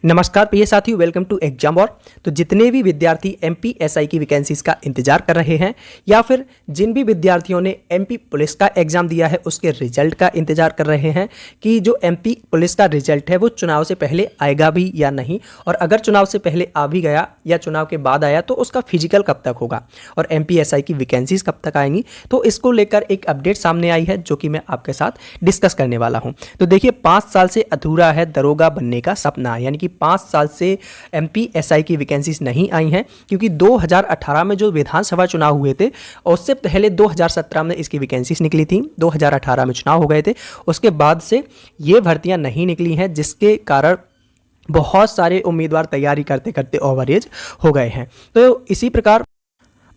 नमस्कार प्रिय साथियों, वेलकम टू एग्जाम वॉर। तो जितने भी विद्यार्थी एमपीएसआई की वैकेंसीज का इंतजार कर रहे हैं या फिर जिन भी विद्यार्थियों ने एमपी पुलिस का एग्जाम दिया है उसके रिजल्ट का इंतजार कर रहे हैं कि जो एमपी पुलिस का रिजल्ट है वो चुनाव से पहले आएगा भी या नहीं, और अगर चुनाव से पहले आ भी गया या चुनाव के बाद आया तो उसका फिजिकल कब तक होगा और एमपीएसआई की वैकेंसीज कब तक आएंगी, तो इसको लेकर एक अपडेट सामने आई है जो कि मैं आपके साथ डिस्कस करने वाला हूँ। तो देखिए, 5 साल से अधूरा है दरोगा बनने का सपना, यानी कि 5 साल से एमपीएसआई की वैकेंसीज नहीं आई हैं, क्योंकि 2018 में जो विधानसभा चुनाव हुए थे उससे पहले 2017 में इसकी वैकेंसीज निकली थी। 2018 में चुनाव हो गए थे, उसके बाद से ये भर्तियां नहीं निकली हैं, जिसके कारण बहुत सारे उम्मीदवार तैयारी करते करते ओवरएज हो गए हैं। तो इसी प्रकार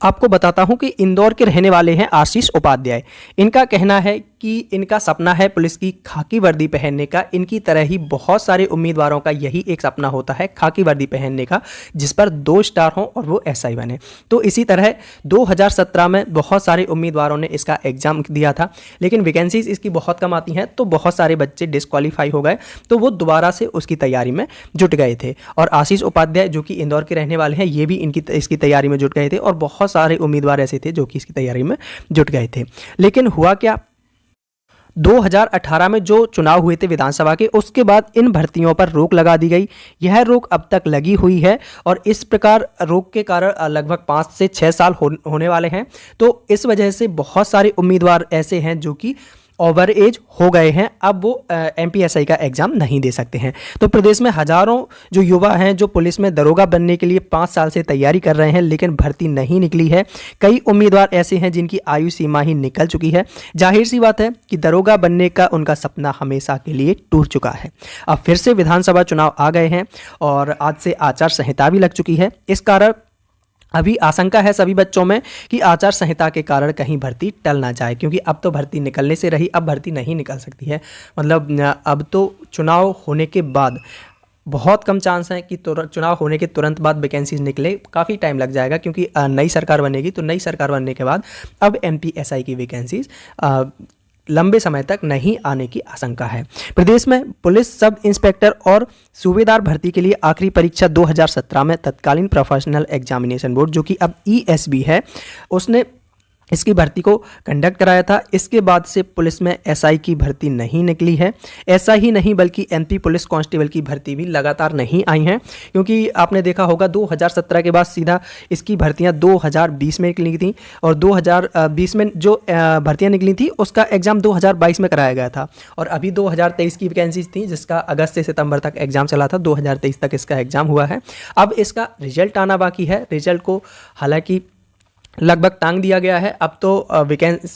आपको बताता हूं कि इंदौर के रहने वाले हैं आशीष उपाध्याय। इनका कहना है कि इनका सपना है पुलिस की खाकी वर्दी पहनने का। इनकी तरह ही बहुत सारे उम्मीदवारों का यही एक सपना होता है, खाकी वर्दी पहनने का, जिस पर 2 स्टार हों और वो एसआई बने। तो इसी तरह 2017 में बहुत सारे उम्मीदवारों ने इसका एग्जाम दिया था, लेकिन वैकेंसीज इसकी बहुत कम आती हैं, तो बहुत सारे बच्चे डिस्क्वालीफाई हो गए, तो वो दोबारा से उसकी तैयारी में जुट गए थे। और आशीष उपाध्याय जो कि इंदौर के रहने वाले हैं, ये भी इसकी तैयारी में जुट गए थे, और बहुत सारे उम्मीदवार ऐसे थे जो कि इसकी तैयारी में जुट गए थे। लेकिन हुआ क्या, 2018 में जो चुनाव हुए थे विधानसभा के, उसके बाद इन भर्तियों पर रोक लगा दी गई। यह रोक अब तक लगी हुई है और इस प्रकार रोक के कारण लगभग 5 से 6 साल होने वाले हैं। तो इस वजह से बहुत सारे उम्मीदवार ऐसे हैं जो कि ओवर एज हो गए हैं, अब वो एमपीएसआई का एग्ज़ाम नहीं दे सकते हैं। तो प्रदेश में हज़ारों जो युवा हैं जो पुलिस में दरोगा बनने के लिए 5 साल से तैयारी कर रहे हैं, लेकिन भर्ती नहीं निकली है। कई उम्मीदवार ऐसे हैं जिनकी आयु सीमा ही निकल चुकी है। जाहिर सी बात है कि दरोगा बनने का उनका सपना हमेशा के लिए टूट चुका है। अब फिर से विधानसभा चुनाव आ गए हैं और आज से आचार संहिता भी लग चुकी है। इस कारण अभी आशंका है सभी बच्चों में कि आचार संहिता के कारण कहीं भर्ती टल ना जाए, क्योंकि अब तो भर्ती निकलने से रही, अब भर्ती नहीं निकल सकती है। मतलब अब तो चुनाव होने के बाद बहुत कम चांस है कि चुनाव होने के तुरंत बाद वैकेंसीज निकले, काफ़ी टाइम लग जाएगा, क्योंकि नई सरकार बनेगी। तो नई सरकार बनने के बाद अब एमपीएसआई की वैकेंसीज लंबे समय तक नहीं आने की आशंका है। प्रदेश में पुलिस सब इंस्पेक्टर और सूबेदार भर्ती के लिए आखिरी परीक्षा 2017 में तत्कालीन प्रोफेशनल एग्जामिनेशन बोर्ड, जो कि अब ईएसबी है, उसने इसकी भर्ती को कंडक्ट कराया था। इसके बाद से पुलिस में एसआई की भर्ती नहीं निकली है। ऐसा ही नहीं बल्कि एमपी पुलिस कांस्टेबल की भर्ती भी लगातार नहीं आई हैं, क्योंकि आपने देखा होगा 2017 के बाद सीधा इसकी भर्तियां 2020 में निकली थी, और 2020 में जो भर्तियां निकली थी उसका एग्ज़ाम 2022 में कराया गया था, और अभी 2023 की वैकेंसीज थी जिसका अगस्त से सितंबर तक एग्ज़ाम चला था। 2023 तक इसका एग्ज़ाम हुआ है। अब इसका रिजल्ट आना बाकी है। रिजल्ट को हालांकि लगभग टांग दिया गया है। अब तो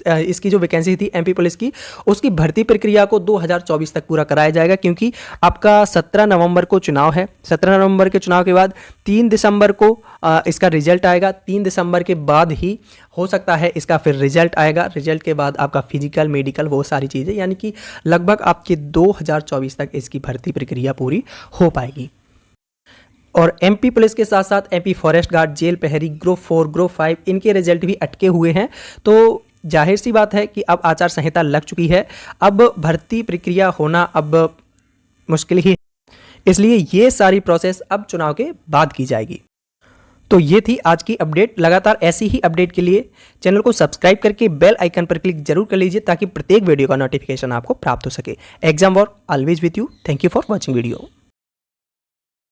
इसकी जो वैकेंसी थी एमपी पुलिस की, उसकी भर्ती प्रक्रिया को 2024 तक पूरा कराया जाएगा, क्योंकि आपका 17 नवंबर को चुनाव है। 17 नवंबर के चुनाव के बाद 3 दिसंबर को इसका रिजल्ट आएगा। 3 दिसंबर के बाद ही हो सकता है इसका फिर रिजल्ट आएगा। रिजल्ट के बाद आपका फिजिकल, मेडिकल, वो सारी चीज़ें, यानी कि लगभग आपकी 2024 तक इसकी भर्ती प्रक्रिया पूरी हो पाएगी। और एमपी पुलिस के साथ साथ एमपी फॉरेस्ट गार्ड, जेल प्रहरी, ग्रुप 4, ग्रुप 5, इनके रिजल्ट भी अटके हुए हैं। तो जाहिर सी बात है कि अब आचार संहिता लग चुकी है, अब भर्ती प्रक्रिया होना अब मुश्किल ही है, इसलिए ये सारी प्रोसेस अब चुनाव के बाद की जाएगी। तो ये थी आज की अपडेट। लगातार ऐसी ही अपडेट के लिए चैनल को सब्सक्राइब करके बेल आइकन पर क्लिक जरूर कर लीजिए, ताकि प्रत्येक वीडियो का नोटिफिकेशन आपको प्राप्त हो सके। Exam war always with you. Thank you for watching video.